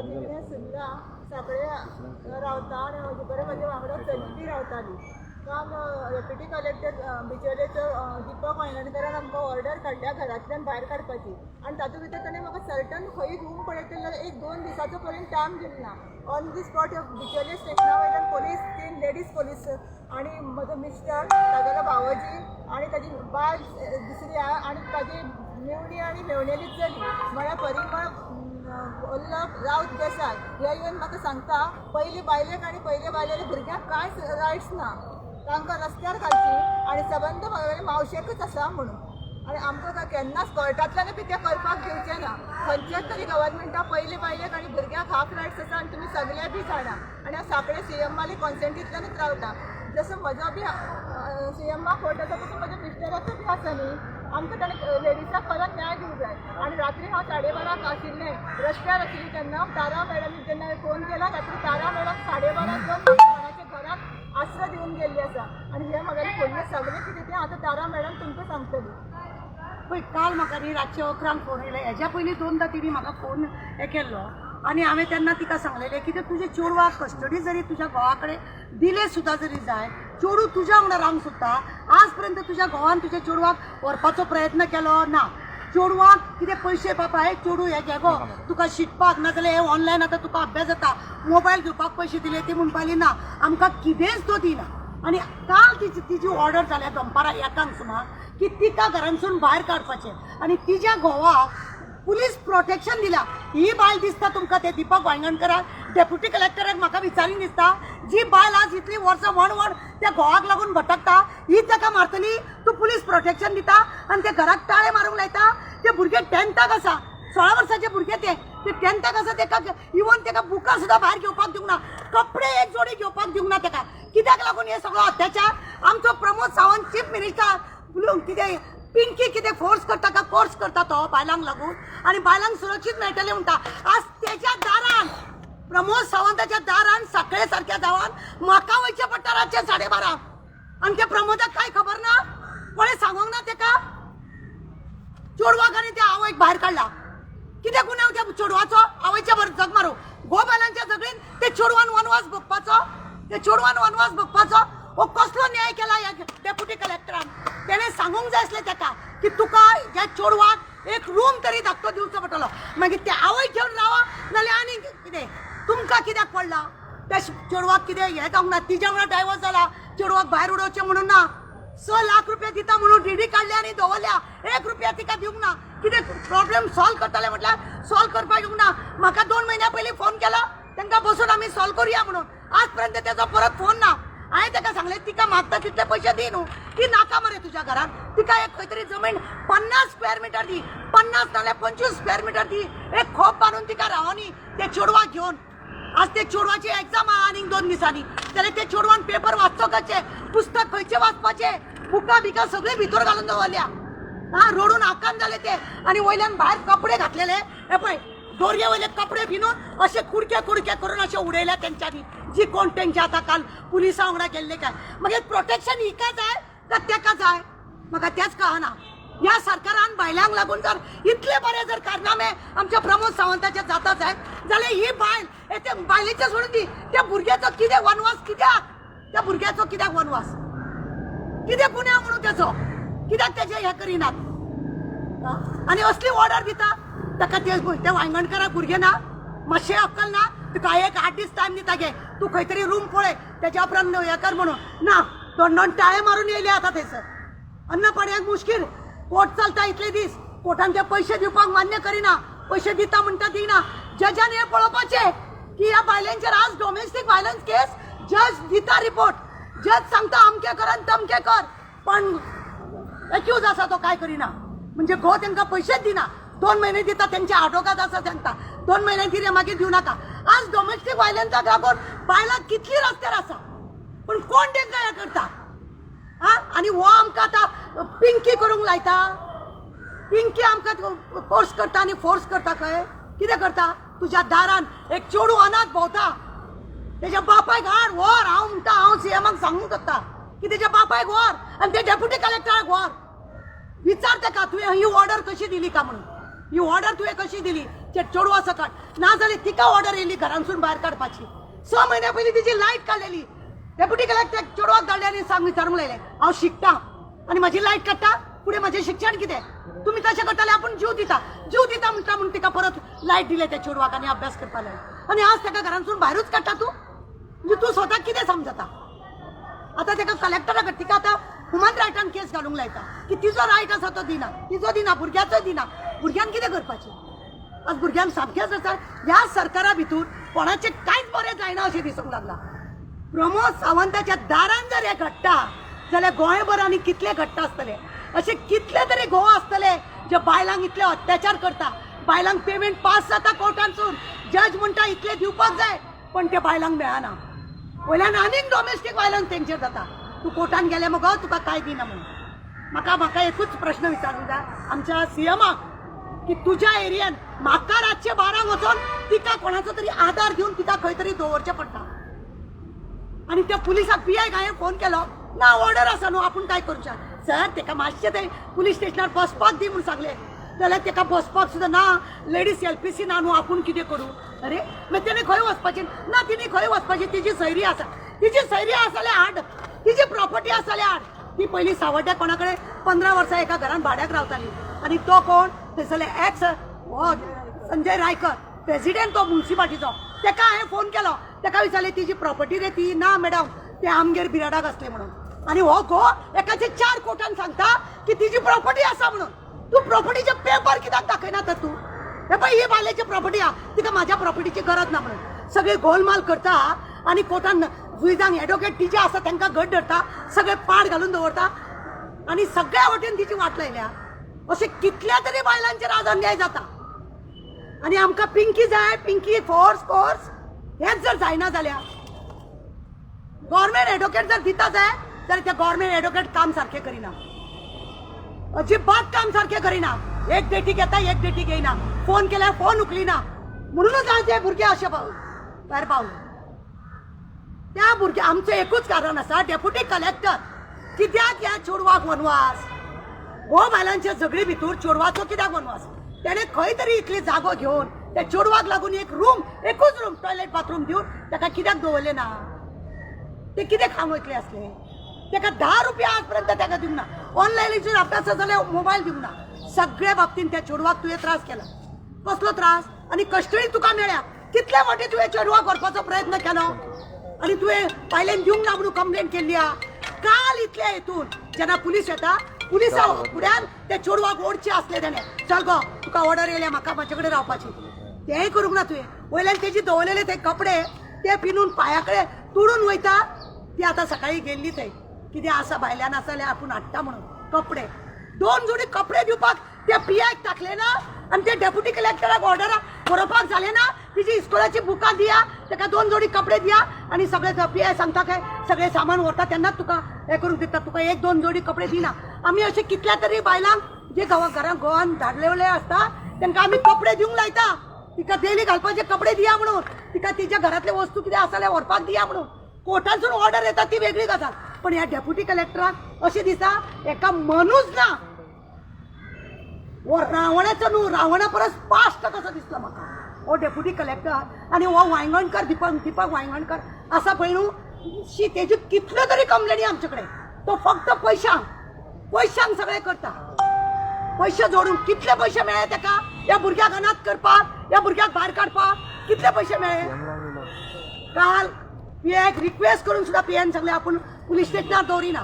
तिकडे सुद्धा सगळे रावता आणि बरे माझे वांगडा चलती रावताली. काम डेप्युटी कलेक्टर बिचोलेचो दीपक वांगणकरान आमकां ऑर्डर काडल्या घरांतल्यान भायर काडपाची आनी तातूंत भितर ताणें म्हाका सर्टन खंय रूम पळयतले जाल्यार 1-2 दिसाचो पर्यंत टायम दिवना. ऑन दी स्पॉट बिचोले स्टेशना वयल्यान पोलीस 3 लेडीज पोलीस आणि म्हजो मिस्टर तागेलो भावोजी आणि ताजी बाय दुसरी आणि ताजी मेवणी आणि मेवणेलीच जाली म्हळ्यार परिमळ वल्लभ रावत देसाय हे येवन म्हाका सांगता पयलीं बायलेक आनी पयले बायलेल्या भुरग्यांक कांयच रायट्स ना, तांकां रस्त्यार घालची आनी सबंद मावशेकच आसा म्हणून. आनी आमकां केन्नाच कोर्टांतल्यान बी तें करपाक दिवचें ना. खंयचेच तरी गव्हर्मेंटा पयले बायलेक आनी भुरग्यांक हाफ रायट्स आसा आनी तुमी सगळे बी जाणा. आनी हांव साखळे CM माली कॉन्सेंट्रींतल्यानूच रावता. जसो म्हजो बी CM कोर्ट आसा तसो म्हज्या मिस्टराचो बी आसा न्ही. आमकां ताणें लेडिजाक परत न्याय दिवंक जाय. आनी रात्री हांव 12:30 आशिल्लें रस्त्यार आशिल्ली तेन्ना तारा मॅडमीक जेन्ना फोन केला रात्री तारा मॅडम 12:30 जावन कोणाच्या घरात आश्रय दिवन गेल्ली आसा. आनी हे म्हागेलें फुडलें सगळें कितें तें आतां तारा मॅडम तुमकां सांगतली. पळय काल म्हाका न्ही रातचे 11 फोन येयले. हेज्या पयलीं 2दा तिणी म्हाका फोन केल्लो आनी हांवें तेन्ना तिका सांगलेलें कितें तुजे चेडवाक कस्टडी जरी तुज्या घोवा कडेन दिले सुद्दां जरी जाय चेडूं तुज्या वांगडा रावंक सोदता. आज पर्यंत तुज्या घोवान तुज्या चेडवाक व्हरपाचो प्रयत्न केलो ना. चेडवाक कितें पयशे बाबा हे चेडूं हे घे गो तुका शिकपाक नाजाल्यार हे ऑनलायन आतां तुका अभ्यास जाता मोबायल घेवपाक पयशे दिले ती म्हणपाली ना आमकां कितेंच तो दिना. आनी काल तिची ऑर्डर जाल्या दनपारां 1 सुमार की तिका घरांसून भायर काडपाचें आनी तिच्या घोवाक पुलीस प्रोटेक्शन दिला. ही बायल दिसता तुमकां ते दीपक वांगणकराक डेप्युटी कलेक्टराक म्हाका विचारीन दिसता जी बायल आज इतली वर्सां वण त्या घोवाक लागून भटकता ही ताका मारतली. तूं पुलीस प्रोटेक्शन दिता आनी ते घराक ताळे मारूंक लायता. ते भुरगे 10थाक आसा 16 वर्साचे भुरगे ते 10थाक आसा ताका इवन ताका बुकां सुद्दां भायर घेवपाक दिवंक ना कपडे एक जोडी घेवपाक दिवंक ना ताका. कित्याक लागून हे सगळो अत्याचार. आमचो प्रमोद सावंत चीफ मिनिस्टर कितें पिंकी कितें फोर्स करता का कोर्स करता तो बायलांक लागून आनी बायलांक सुरक्षीत मेळटलें म्हणटा. आज तेच्या दारान प्रमोद सावंताच्या दारान सकाळी सारक्या जावन म्हाका वयचें पडटा रातचे 12:30 आनी त्या प्रमोदाक कांय खबर ना कोणें सांगूंक ना ताका. चेडवाक आनी त्या आवयक भायर काडला. कित्याक गुन्यांव त्या चेडवाचो आवयच्या बरें जग मारूं गो बायलांच्या झगडीन ते चेडवान वनवास भोगपाचो हो कसलो न्याय केला ह्या डेप्युटी कलेक्टरान. तेणें सांगूंक जाय आसलें ताका की तुका ह्या चेडवाक एक रूम तरी धाकटो दिवचो पडटलो. मागीर ते आवय घेवन रावा नाल्यार आनी कितें तुमकां कित्याक पडला. त्या चेडवाक कितें हें जावंक ना तिच्या वांगडा डायवोर्स जाला चेडवाक भायर उडोवचें म्हणून ना. 6 लाख रुपया दिता म्हणून डीडी काडल्या आनी दवरल्या 1 रुपया तिका दिवंक ना. कितें प्रॉब्लेम सॉल्व करतले म्हटल्यार सॉल्व करपाक येवंक ना. म्हाका 2 म्हयन्या पयलीं फोन केला तांकां बसून आमी सॉल्व करुया म्हणून. आज पर्यंत तेजो परत फोन ना. हांवें ताका सांगलें तिका मागता तितले पयशे दी न्हू. ती नाका मरे तुज्या घरान. तिका एक खंय तरी जमीन 50 स्क्वेअर मिटर दी 50 नाल्यार 25 स्क्वेअर मिटर दी एक खोप बांदून तिका रावोनी ते चेडवाक घेवन. आज ते चेडवाची एग्जाम आहा आनीक 2 दिसांनी जाल्यार ते चेडवान पेपर वाचचो कशे पुस्तक खंयचे वाचपाचे बुकां बिकां सगळीं भितर घालून दवरल्या. रडून आकान जाले ते आनी वयल्यान भायर कपडे घातलेले हे पळय दोरये वयले कपडे भिनून अशे कुडके करून अशे उडयल्या तेंच्यांनी जी कोण तेंच्या आतां काल पुलिसां वांगडा गेल्ले काय. मागीर प्रोटेक्शन हिका जाय काय तेका जाय म्हाका तेंच कळना. ह्या सरकारान बायलांक लागून जर इतले बरे जर कारनामे आमच्या प्रमोद सावंताचे जाता जायत जाल्यार ही बायल ते बायलेचे सोडून दी त्या भुरग्याचो कितें वनवास कित्याक त्या भुरग्याचो कित्याक वनवास कितें गुन्यांव म्हणून तेचो कित्याक तेजे हें करिनात. आनी असली ऑर्डर दिता ताका ते वांगणकराक भुरगे ना मातशें अक्कल ना. तुका 8 दीस टायम दिता गे तूं खंय तरी रूम पळय तेच्या उपरांत हें कर म्हणून ना. तोंडान टाळे मारून येयले आतां थंयसर. अन्न पाणयाक मुश्कील कोर्ट चलता इतले दीस कोर्टान ते पयशे दिवपाक मान्य करिना. पयशे दिता म्हणटा दिना. जजान हें पळोवपाचें की ह्या बायलांचेर आज डोमेस्टीक व्हायलन्स केस जज दिता रिपोर्ट. जज सांगता अमकें कर आनी तमकें कर पण एक्यूज आसा तो काय करिना. म्हणजे गो तांकां पयशेच दिना. 2 म्हयने दिता तेंचे आडोगाद आसा सांगता 2 म्हयने दिले मागीर दिवं नाका. आज डोमेस्टीक व्हायलन्साक लागून बायलां कितली रस्त्यार आसा पण कोण तांकां हें करता. आनी हो आमकां आतां पिंकी करूंक लायता. पिंकी आमकां फोर्स करता आनी फोर्स करता खंय कितें करता. तुज्या दारान एक चेडूं अनाथ भोंवता तेज्या बापायक हाड व्हर. हांव म्हणटा हांव CMाक सांगूंक सोदता की तेज्या बापायक व्हर आनी ते डेप्युटी कलेक्टराक व्हर. विचार ताका तुवें ही ऑर्डर कशी दिली का म्हणून. ही ऑर्डर तुवें कशी दिली. ते चेडवा सकट ना जाल्यार तिका ऑर्डर येयली घरांसून भायर काडपाची 6 म्हयन्या पयलीं तिची लायट काडलेली डेप्युटी कलेक्टर चेडवाक धाडले आनी विचारूंक लायले हांव शिकता आनी म्हजी लायट काडटा फुडें म्हजें शिक्षण कितें तुम्ही तशें करताले आपूण जीव दिता म्हणटा म्हणून तिका परत लायट दिले त्या चेडवाक आनी अभ्यास करपा लागले आनी आज ताका घरांसून भायरूच काडटा तूं म्हणजे तूं स्वताक कितें समजता आतां ताका कलेक्टराक तिका आतां ह्युमन रायटान केस घालूंक लायता की तिजो रायट आसा तो दिना तिजो दिना भुरग्याचो दिना भुरग्यान कितें करपाचें आज भुरग्यांक सामकेंच आसा ह्या सरकारा भितर कोणाचें कांयच बरें जायना अशें दिसूंक लागला प्रमोद सावंताच्या दारान जर हें घडटा जाल्यार गोंयभर आनी कितले घडटा आसतले असे कितले तरी घोव आसतले जे बायलांक इतले अत्याचार करता बायलांक पेमेंट पास जाता कोर्टांसून जज म्हणटा इतले दिवपाक जाय पण ते बायलांक मेळना वयल्यान आनीक डोमेस्टीक वायलन्स तेंचेर जाता तूं कोर्टान गेले मगो तुका कांय दिना म्हणून म्हाका एकूच प्रश्न विचारूंक जाय आमच्या सीएमाक की तुज्या एरियेन म्हाका रातचे 12 वचून तिका कोणाचो तरी आधार घेवन तिका खंय तरी दवरचें पडटा आनी त्या पुलिसाक पीआय हांवें फोन केलो ना ऑर्डर आसा न्हू आपूण काय करूं शकता सर तेका मातशें ते पुलीस स्टेशनार बसपाक दी म्हूण सांगलें जाल्यार तेका बसपाक सुद्दां ना लेडीज एलपीसी ना न्हू आपूण कितें करूं अरे मागीर तेणें खंय वचपाचें ना तिणी खंय वचपाचें तिची सैरी आसा जाल्यार हाड तिची प्रॉपर्टी आसा जाल्यार हाड ती पयलीं सावड्ड्या कोणा कडेन 15 वर्सां एका घरान भाड्याक रावताली आनी तो कोण थंयसरले एक्स संजय रायकर प्रेसिडेंट तो म्युन्सिपालिटीचो तेका हांवें फोन केलो तेका विचारलें तिची प्रॉपर्टी रे ती ना मॅडम ते आमगेर बिराडाक आसले म्हणून आनी हो गो एकाचे 4 कोर्टान सांगता की तिची प्रॉपर्टी आसा म्हणून तूं प्रॉपर्टीचे पेपर कित्याक दाखयना तर तूं हे पळय ही बायलेची प्रॉपर्टी आहा तिका म्हाज्या प्रॉपर्टीची गरज ना म्हणून सगळे गोलमाल करता आनी कोर्टान जुईजांक एडवोकेट तिचे आसा तांकां घट धरता सगळे पाड घालून दवरता आनी सगळ्या वटेन तिची वाट लायल्या अशें कितल्या तरी बायलांचेर आज अन्याय जाता आनी आमकां पिंकी जाय पिंकी फोर्स हेच जर जायना जाल्यार गव्हर्मेंट एडवोकेट जर दिता जाय जाल्यार ते गव्हर्मेंट एडवोकेट काम सारकें करिना अजिबात काम सारकें करिना एक डेटी घेता एक डेटी घेयना फोन केल्यार फोन उखलिना म्हणूनच आज हे भुरगे अशे भायर पावले त्या भुरग्या आमचें एकूच कारण आसा डेप्युटी कलेक्टर कित्याक ह्या चेडवाक वनवास हो बायलांच्या झगडी भितर चेडवाचो कित्याक वनवास तेणे खंय तरी इतली जागो घेवन त्या चेडवाक लागून एकूच रूम टॉयलेट बाथरूम दिवन ताका कित्याक दवरले ना ते कितें खावन वयतले आसले ताका 10 रुपया आज पर्यंत ताका दिवंक ना ऑनलायनीचेर अभ्यास जाल्यार मोबायल दिवंक ना सगळ्या बाबतीन त्या चेडवाक तुवें त्रास केला कसलो त्रास आनी कस्टडी तुका मेळ्ळ्या कितले फावटी तुवें चेडवाक व्हरपाचो प्रयत्न केलो आनी तुवें पायलेन दिवंक ना म्हणून कंप्लेंट केल्ली काल इतल्या हेतून जेन्ना पुलीस येता पुलिसा फुड्यान त्या चेडवाक ओडचे आसले तेणे चल गो तुका ऑर्डर येयल्या म्हाका म्हाजे कडेन रावपाची तेंय करूंक ना तुवें वयल्यान तेजी दवरलेले ते कपडे ते पिनून पांया कडेन तुडून वयता ती आतां सकाळीं गेल्ली थंय कितें आसा भायल्यान आसा जाल्यार आपूण हाडटा म्हणून कपडे 2 जोडी कपडे दिवपाक त्या पियाक टाकले ना आनी ते डेप्युटी कलेक्टराक ऑर्डर बरोवपाक जालें ना तिची इस्कोलाची बुकां दिया ताका 2 जोडी कपडे दिया आनी सगळे पियाय सांगता काय सगळे सामान व्हरता तेन्नाच तुका हें करून दिता तुका 1-2 जोडी कपडे दिना आमी अशे कितल्या तरी बायलांक जे घरान गोवान धाडलेले आसता तांकां आमी कपडे दिवंक लायता तिका डेली घालपाचे कपडे दिया म्हणून तिका तिच्या घरातले वस्तू कितें आसा जाल्यार व्हरपाक दिया म्हणून कोर्टासून ऑर्डर येता ती वेगळी गजाल पण ह्या डेप्युटी कलेक्टराक अशें दिसता एका मनूच ना हो रावणाचो न्हू रावणा परस फास्ट कसो दिसलो म्हाका हो डेप्युटी कलेक्टर आनी हो वांयगणकर दीपक वांयगणकर आसा पळय न्हू शी तेजी कितल्यो तरी कंप्लेनी आमचे कडेन तो फक्त पैशांक सगळें करता पैसे जोडून कितले पैसे मेळ्ळे ताका ह्या भुरग्याक अनाथ करपाक ह्या भुरग्याक भायर काडपाक कितले पैसे मेळ्ळे काल पियाक रिक्वेस्ट करून सुद्दां पियान सांगलें आपूण पुलीस स्टेशनार दवरिना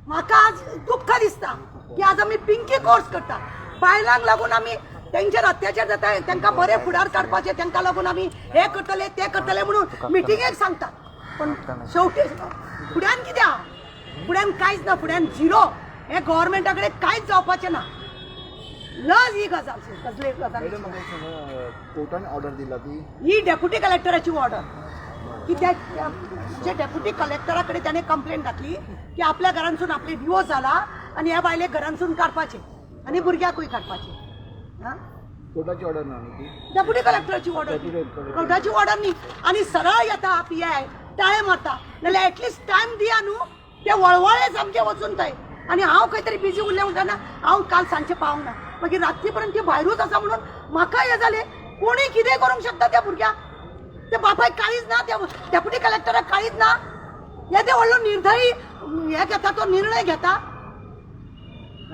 म्हाका आज दुख्ख दिसता की आज आमी पिंकी कोर्स करता बायलांक लागून आमी तेंचेर अत्याचार जाता तांकां बरे फुडार काडपाचे तांकां लागून आमी हे करतले ते करतले म्हणून मिटिंगेक सांगता पण शेवटी फुड्यान कितें आहा फुड्यान कांयच ना फुड्यान झिरो हे गव्हर्मेंटा कडेन कांयच जावपाचें ना लज ही गजाल कसली गजाल कोर्टान ऑर्डर दिला ती ही डेप्युटी कलेक्टराची ऑर्डर की त्या जे डेप्युटी कलेक्टरा कडेन त्याने कंप्लेंट घातली की आपल्या घरांसून आपले डिवोर्स जाला आनी ह्या बायले घरांसून काडपाचे आनी भुरग्याकूय काडपाचे कोर्टाची ऑर्डर ना ती डेप्युटी कलेक्टराची ऑर्डर कोर्टाची ऑर्डर न्ही आनी सरळ येता पीआय टाळे मारता नाल्यार एटलिस्ट टायम दिया न्हू ते वळवळे सामके वचून थंय आनी हांव खंय तरी बिजी उरलें म्हणटना हांव काल सांजचें पावूंक ना मागीर रात्री पर्यंत ती भायरूच आसा म्हणून म्हाका हे जाले कोणी कितें करूंक शकता त्या भुरग्याक त्या बापायक काळीच ना त्या डेप्युटी कलेक्टराक काळीच ना हे ते व्हडलो निर्दयी हे घेता तो निर्णय घेता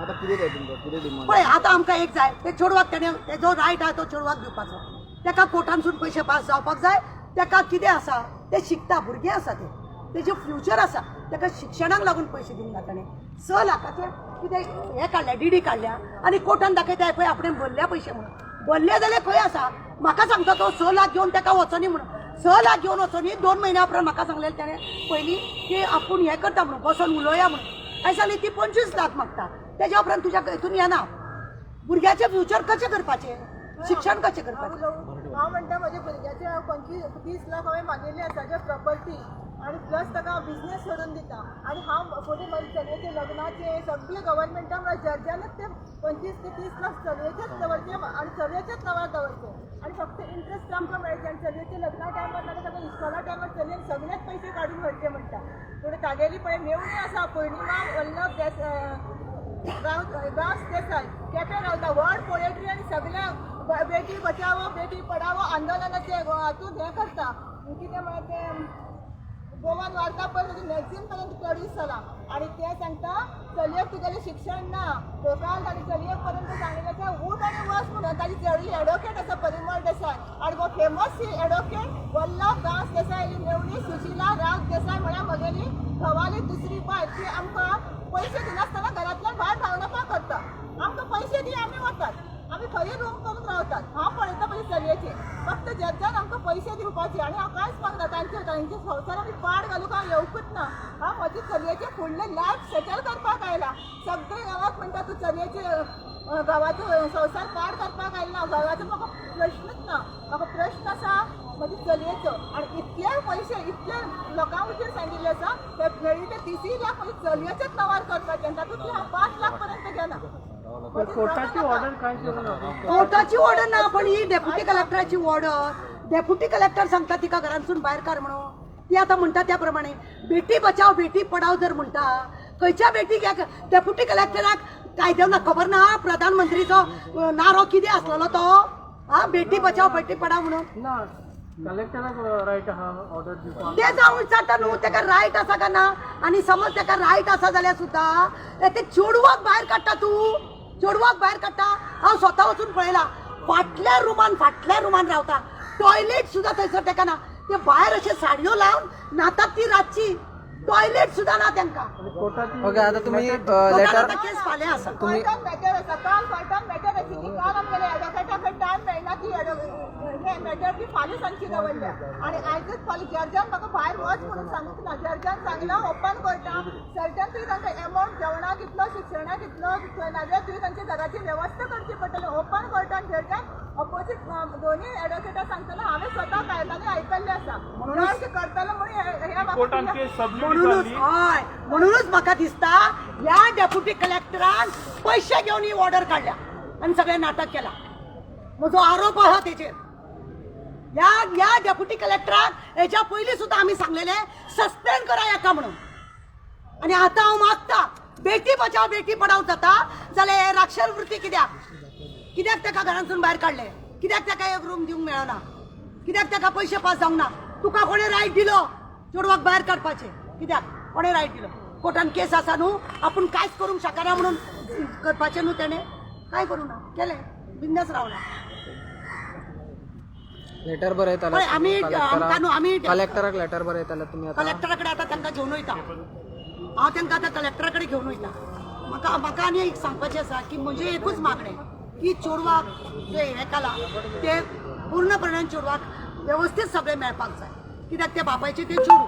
आता कितें जाय तुमकां कितें डिमांड पळय आतां आमकां एक जाय ते चेडवाक तेणे जो रायट आहा तो चेडवाक दिवपाचो तेका कोर्टानसून पयशे पास जावपाक जाय तेका कितें आसा ते शिकता भुरगें आसा ते तेजें फ्युचर आसा तेका शिक्षणाक लागून पयशे दिवंक ना ताणें 6 लाखाचे कितें हे काडल्या डीडी काडल्या आनी कोर्टान दाखयता पळय आपणें भरल्या पयशे म्हणून भरले जाल्यार खंय आसा म्हाका सांगता तो 6 लाख घेवन तेका वचनी म्हणून 6 लाख घेवन वचनी 2 म्हयन्या उपरांत म्हाका सांगलेलें ताणें पयलीं की आपूण हें करता म्हणून बसून उलोवया म्हणून काय सांगली ती 25 लाख मागता तेज्या उपरांत तुज्या हितून येना भुरग्याचें फ्युचर कशें करपाचें शिक्षण कशें करपाचें हांव म्हणटा म्हज्या भुरग्याचे 25-30 लाख हांवें मागिल्ले आसा जे प्रॉपर्टी आणि प्लस ताका बिझनेस सोडून दिता आणि हांव फुडें म्हज्या चलयेचे लग्नाचे सगळे गव्हर्मेंटा म्हळ्यार जर्जानच ते 25 ते 30 लाख चलयेचेच दवरचे आणि चलयेच्याच नांवार दवरचे आणि फक्त इंट्रस्ट आमकां मेळचे आनी चलयेचे लग्ना टायमार नाजाल्यार ताका इस्कॉला टायमार चलयेन सगळेच पयशे काडून व्हरचे म्हणटा थोडे तागेली पळय मेवणी आसा पयणिमा वल्लभ गांव देसाय केपें रावता व्हड पोएट्री आनी सगळे बेटी बचावो बेटी पढावो आंदोलनाचे हातूंत हें करता कितें म्हळ्यार तें गोवान वार्तापत्र मॅगझीन पर्यंत प्रोड्यूस जाला आणि ते सांगता चलयेक तुगेलें शिक्षण ना लोकांक आनी चलयेक पर्यंत सांगिल्लें तें उठ आनी वच म्हणून ताजी चली एडवोकेट आसा परिमळ देसाय आनी गो फेमस एडवोकेट वल्लभ दास देसाय मेवणी सुशिला राव देसाय म्हळ्यार म्हगेली घोवाली दुसरी बाय ती आमकां पयशे दिनासतना घरांतल्यान भायर धांवनापा करता आमकां पयशे दी आमी वतात आमी खंयी रूम करून रावतात हांव पळयता म्हजे चलयेचे फक्त जज्जान आमकां पयशे दिवपाचे आनी हांव कांयच मागना तांचे संवसारान आमी पाड घालूंक हांव येवकूच ना हांव म्हजे चलयेचे फुडले लायफ सेटल करपाक आयला सगळे गांवांत म्हणटा तूं चलयेचे गांवाचो संवसार पाड करपाक आयला ना गांवाचो म्हाका प्रश्नच ना म्हाका प्रश्न आसा म्हज्या चलयेचो आनी इतले पयशे इतले लोकां भितर सांगिल्ले आसा ते मेळिल्ले 30 लाख म्हज्या चलयेच्याच नांवार करपाचे तातूंतले हांव 5 लाख पर्यंत घेना कोर्टाची ऑर्डर काय केलं कोर्टाची ऑर्डर ना पण ही डेप्युटी कलेक्टराची ऑर्डर डेप्युटी कलेक्टर सांगता तिका घरांतसून भायर काड म्हणून ती आता म्हणटा त्या प्रमाणे बेटी बचाव बेटी पढाव जर म्हणटा खंयच्या बेटीक डेप्युटी कलेक्टराक कायद्यान खबर ना प्रधानमंत्रीचो नारो कितें आसलेलो तो हा बेटी बचाव बेटी पढाव म्हणून ना कलेक्टराक रायट आहा ऑर्डर दिवपाक ते जावन विचारता न्हू तेका रायट आसा काय ना आनी समज तेका रायट आसा जाल्यार सुद्दां ते चेडवाक भायर काडटा तूं चेडवाक भायर काडटा हांव स्वता वचून पळयला फाटल्या रुमान रावता टॉयलेट सुद्दां थंयसर तेका ना ते भायर अशे साडयो लावन न्हातात ती रातची टॉयलेट सुद्दां ना तेंकां कोर्टाची ओके आता तुम्ही लेटर लेटर केस फाल्यां आसा कोर्टान मॅटर आसा काल कोर्टान मॅटर आशिल्ली काल आमगेले एडवोकेटा कडेन टायम मेळना ती मॅटर ती फाल्यां सांजची दवरल्या आनी आयजच फाल्यां जर्जान म्हाका भायर वच म्हणून सांगूंक ना जर्जान सांगलां ओपन कोर्टान सर्टन तुवें तांकां एमावंट जेवणाक कितलो शिक्षणाक कितलो नाजाल्यार तुवें तांचे घराची वेवस्था करची पडटली ओपन कोर्टान जर्जान अपोजीट दोनूय एडवोकेटा सांगतना हांवें स्वता कायद्यानी आयकल्लें आसा म्हणून ते करतलो म्हणून म्हणूनच म्हाका दिसता ह्या डेप्युटी कलेक्टरान पयशे घेवन ही ऑर्डर काडल्या आनी सगळें नाटक केला म्हजो आरोप आहा तेचेर ह्या डेप्युटी कलेक्टराक हेच्या पयलीं सुद्दां आमी सांगलेले सस्पेंड करा हेका म्हणून आनी आतां हांव मागता बेटी बचाव बेटी पढाव जाता जाल्यार हे राक्षर वृत्ती कित्याक तेका घरांतसून भायर काडले कित्याक तेका एक रूम दिवंक मेळना कित्याक तेका पयशे पास जावंक ना तुका कोणें रायट दिलो चेडवाक भायर काडपाचें कित्याक कोणें रायट दिलो कोर्टान केस आसा न्हू आपूण कांयच करूंक शकना म्हणून करपाचें न्हू तेणें कांय करूं ना केलें बिंदास रावला लेटर बरयताले आमी आमकां न्हू आमी कलेक्टराक लेटर बरयताले तुम्ही आता कलेक्टरा कडेन आतां तांकां घेवन वयता हांव तांकां आतां कलेक्टरा कडेन घेवन वयता म्हाका आनी एक सांगपाचें आसा की म्हजें एकूच मागणें की चेडवाक जे हें केलां ते पूर्णपणान चेडवाक वेवस्थीत सगळें मेळपाक जाय कित्याक ते बापायचे ते चेडू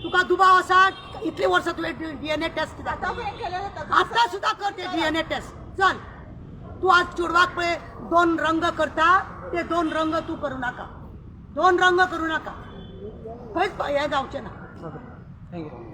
तुका दुबाव आसा इतली वर्सां तुवें DNA टेस्ट कित्याक आतां सुद्दां कर ते DNA टेस्ट चल तूं आज चेडवाक पळय 2 रंग करता ते 2 रंग तूं करूं नाका 2 रंग करूं नाका खंयच हें जावचें ना थँक्यू